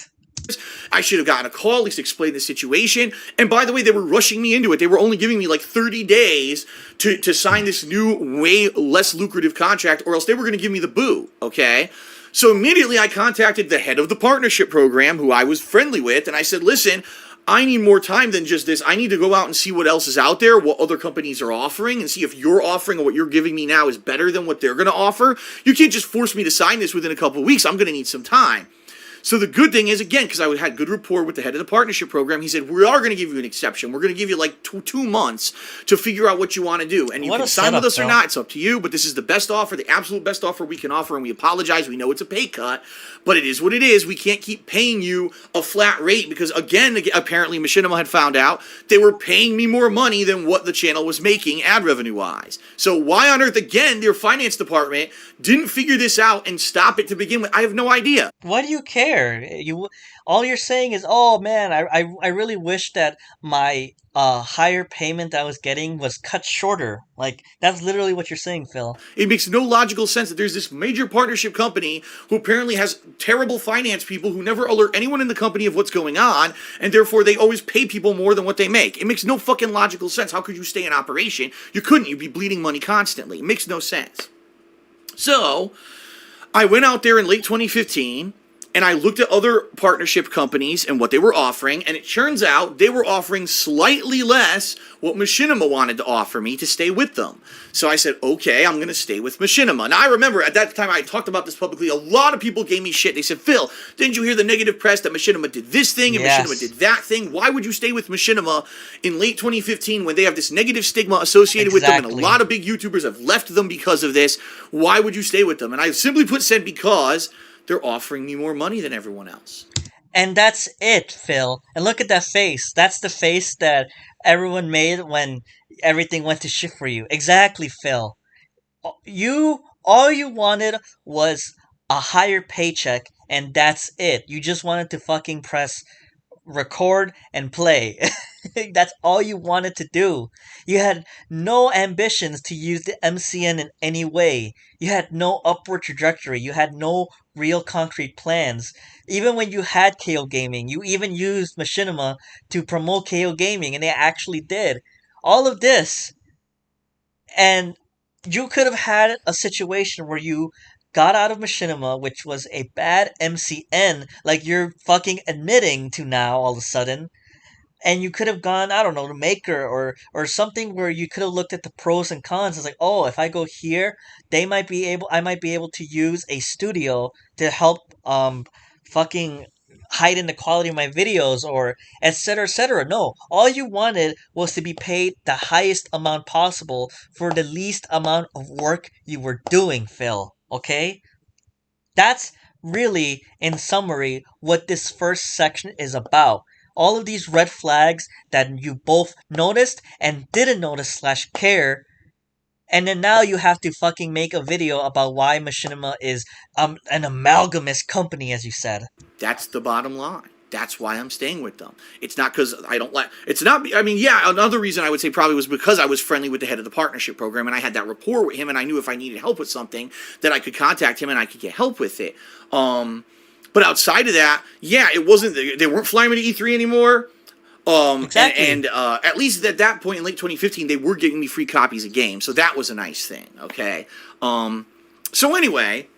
I should have gotten a call, at least explain the situation. And by the way, they were rushing me into it. They were only giving me like 30 days to sign this new, way less lucrative contract, or else they were going to give me the boo, okay? So immediately I contacted the head of the partnership program, who I was friendly with, and I said, listen, I need more time than just this. I need to go out and see what else is out there, what other companies are offering, and see if your offering or what you're giving me now is better than what they're going to offer. You can't just force me to sign this within a couple of weeks. I'm going to need some time. So the good thing is, again, because I had good rapport with the head of the partnership program, he said, we are going to give you an exception. We're going to give you like two months to figure out what you want to do. And you can sign with us or not. It's up to you. But this is the best offer, the absolute best offer we can offer. And we apologize. We know it's a pay cut. But it is what it is. We can't keep paying you a flat rate because, again, apparently Machinima had found out they were paying me more money than what the channel was making ad revenue-wise. So why on earth, again, their finance department didn't figure this out and stop it to begin with? I have no idea. Why do you care? All you're saying is, oh man, I really wish that my higher payment I was getting was cut shorter. Like, that's literally what you're saying, Phil. It makes no logical sense that there's this major partnership company who apparently has terrible finance people who never alert anyone in the company of what's going on, and therefore they always pay people more than what they make. It makes no fucking logical sense. How could you stay in operation? You couldn't. You'd be bleeding money constantly. It makes no sense. So, I went out there in late 2015, and I looked at other partnership companies and what they were offering, and it turns out they were offering slightly less what Machinima wanted to offer me to stay with them. So I said, okay, I'm going to stay with Machinima. Now, I remember at that time I talked about this publicly. A lot of people gave me shit. They said, Phil, didn't you hear the negative press that Machinima did this thing and Machinima did that thing? Why would you stay with Machinima in late 2015 when they have this negative stigma associated with them, and a lot of big YouTubers have left them because of this? Why would you stay with them? And I simply said, because they're offering me more money than everyone else. And that's it, Phil. And look at that face. That's the face that everyone made when everything went to shit for you. Exactly, Phil. All you wanted was a higher paycheck, and that's it. You just wanted to fucking press record and play. That's all you wanted to do. You had no ambitions to use the MCN in any way. You had no upward trajectory. You had no real concrete plans. Even when you had KO Gaming, you even used Machinima to promote KO Gaming, and they actually did. All of this. And you could have had a situation where you got out of Machinima, which was a bad MCN, like you're fucking admitting to now all of a sudden. And you could have gone, I don't know, to Maker or something where you could have looked at the pros and cons. It's like, oh, if I go here, I might be able to use a studio to help fucking heighten the quality of my videos, or etc. etc. No, all you wanted was to be paid the highest amount possible for the least amount of work you were doing, Phil. Okay? That's really, in summary, what this first section is about. All of these red flags that you both noticed and didn't notice / care, and then now you have to fucking make a video about why Machinima is an amalgamous company, as you said. That's the bottom line. That's why I'm staying with them. It's not because I don't like... It's not... I mean, yeah, another reason I would say probably was because I was friendly with the head of the partnership program, and I had that rapport with him, and I knew if I needed help with something, that I could contact him and I could get help with it. But outside of that, yeah, it wasn't... They weren't flying me to E3 anymore. Exactly. And at least at that point in late 2015, they were giving me free copies of games, so that was a nice thing, okay? So anyway,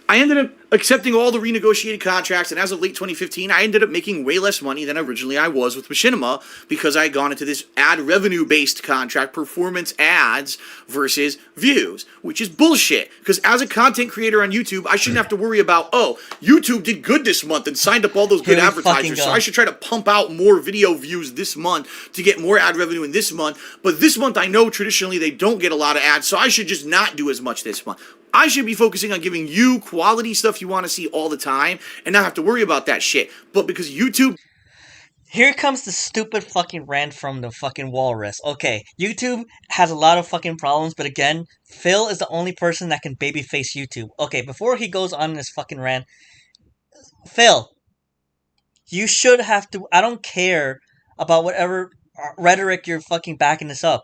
I ended up accepting all the renegotiated contracts, and as of late 2015, I ended up making way less money than originally I was with Machinima, because I had gone into this ad revenue-based contract, performance ads versus views, which is bullshit, because as a content creator on YouTube, I shouldn't have to worry about, oh, YouTube did good this month and signed up all those good advertisers, so I should try to pump out more video views this month to get more ad revenue in this month, but this month I know traditionally they don't get a lot of ads, so I should just not do as much this month. I should be focusing on giving you quality stuff you want to see all the time and not have to worry about that shit. But because YouTube... Here comes the stupid fucking rant from the fucking walrus. Okay, YouTube has a lot of fucking problems, but again, Phil is the only person that can babyface YouTube. Okay, before he goes on in his fucking rant, Phil, you should have to. I don't care about whatever rhetoric you're fucking backing this up.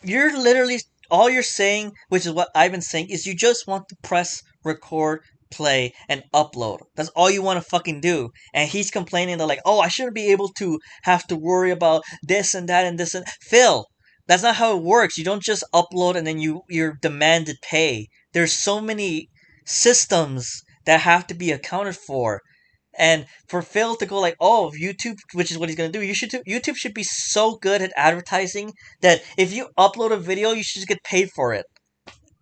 You're literally all you're saying, which is what I've been saying, is you just want to press record, play, and upload. That's all you want to fucking do. And he's complaining that like, oh, I shouldn't be able to have to worry about this and that and this and Phil. That's not how it works. You don't just upload and then you're demanded pay. There's so many systems that have to be accounted for. And for Phil to go like, oh, YouTube, which is what he's gonna do, YouTube should be so good at advertising that if you upload a video, you should just get paid for it,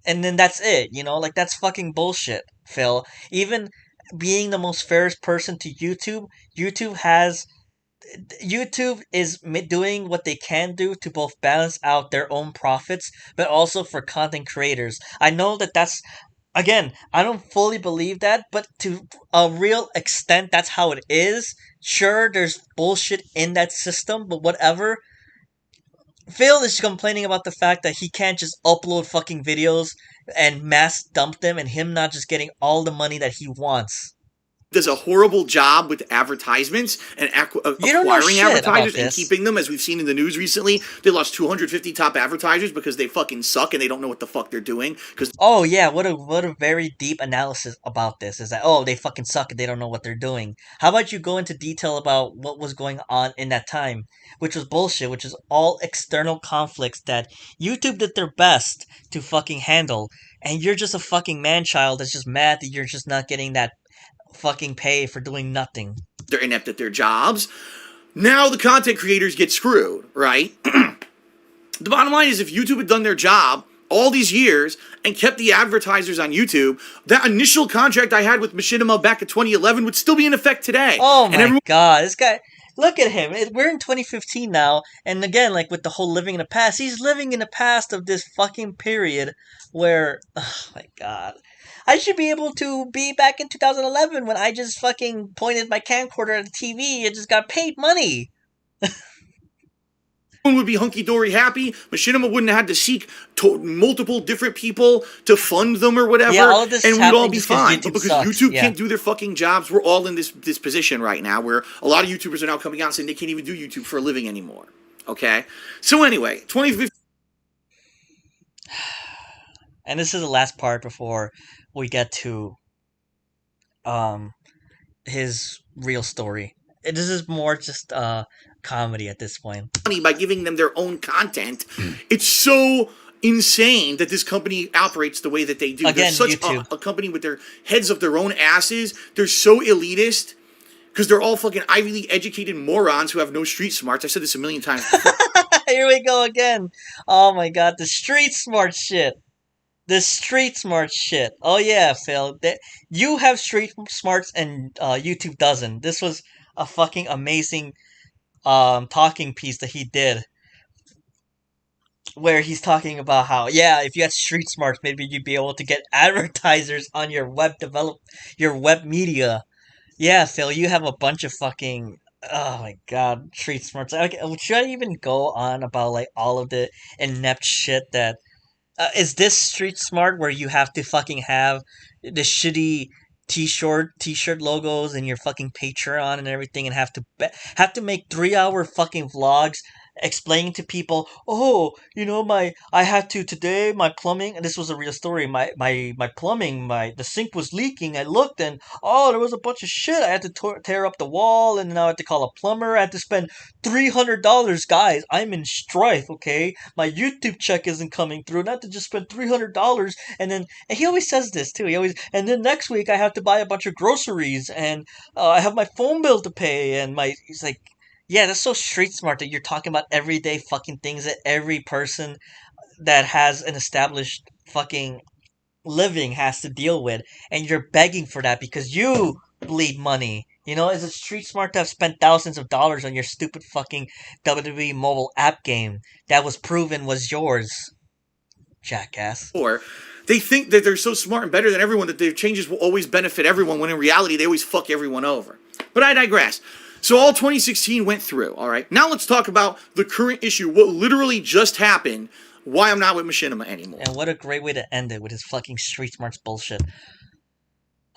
and then that's it. Like that's fucking bullshit, Phil. Even being the most fairest person to YouTube, YouTube is doing what they can do to both balance out their own profits, but also for content creators. I know that that's again, I don't fully believe that, but to a real extent, that's how it is. Sure, there's bullshit in that system, but whatever. Phil is complaining about the fact that he can't just upload fucking videos and mass dump them and him not just getting all the money that he wants. Does a horrible job with advertisements and acquiring advertisers and keeping them, as we've seen in the news recently. They lost 250 top advertisers because they fucking suck and they don't know what the fuck they're doing. Oh yeah, what a very deep analysis about this is that, oh, they fucking suck and they don't know what they're doing. How about you go into detail about what was going on in that time, which was bullshit, which is all external conflicts that YouTube did their best to fucking handle, and you're just a fucking man-child that's just mad that you're just not getting that fucking pay for doing nothing. They're inept at their jobs. Now the content creators get screwed, right? The bottom line is if YouTube had done their job all these years and kept the advertisers on YouTube, that initial contract I had with Machinima back in 2011 would still be in effect today. Oh my god, this guy... Look at him. We're in 2015 now, and again, like with the whole living in the past, he's living in the past of this fucking period where... Oh my god. I should be able to be back in 2011 when I just fucking pointed my camcorder at the TV and just got paid money. Would be hunky-dory happy. Machinima wouldn't have had to seek multiple different people to fund them or whatever, all of this and we'd all be fine. But because sucks. YouTube can't do their fucking jobs, we're all in this position right now where a lot of YouTubers are now coming out saying they can't even do YouTube for a living anymore. Okay? So anyway, 2015... And this is the last part before we get to his real story. This is more just comedy at this point. By giving them their own content, it's so insane that this company operates the way that they do. Again, they're such a company with their heads up their own asses. They're so elitist because they're all fucking Ivy League educated morons who have no street smarts. I said this a million times before. Here we go again. Oh my god, the street smart shit. The street smart shit. Oh yeah, Phil. You have street smarts and YouTube doesn't. This was a fucking amazing talking piece that he did. Where he's talking about how, yeah, if you had street smarts, maybe you'd be able to get advertisers on your your web media. Yeah, Phil, you have a bunch of fucking... Oh my god, street smarts. Should I even go on about like all of the inept shit that... is this street smart where you have to fucking have the shitty t-shirt logos and your fucking Patreon and everything, and have to make 3-hour fucking vlogs explaining to people, oh, I had to today, my plumbing, and this was a real story, my plumbing, the sink was leaking, I looked and, oh, there was a bunch of shit, I had to tear up the wall, and now I had to call a plumber, I had to spend $300, guys, I'm in strife, okay, my YouTube check isn't coming through, and I had to just spend $300, and he always says this too, and then next week I have to buy a bunch of groceries, and I have my phone bill to pay, and he's like, yeah, that's so street smart that you're talking about everyday fucking things that every person that has an established fucking living has to deal with, and you're begging for that because you bleed money. Is it street smart to have spent thousands of dollars on your stupid fucking WWE mobile app game that was proven was yours, jackass? Or they think that they're so smart and better than everyone that their changes will always benefit everyone, when in reality they always fuck everyone over. But I digress. So all 2016 went through, all right? Now let's talk about the current issue, what literally just happened, why I'm not with Machinima anymore. And what a great way to end it with his fucking street smarts bullshit.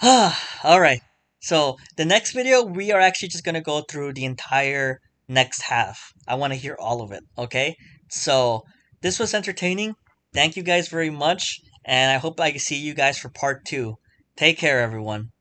Alright, so the next video, we are actually just gonna go through the entire next half. I want to hear all of it, okay? So, this was entertaining. Thank you guys very much, and I hope I can see you guys for part 2. Take care, everyone.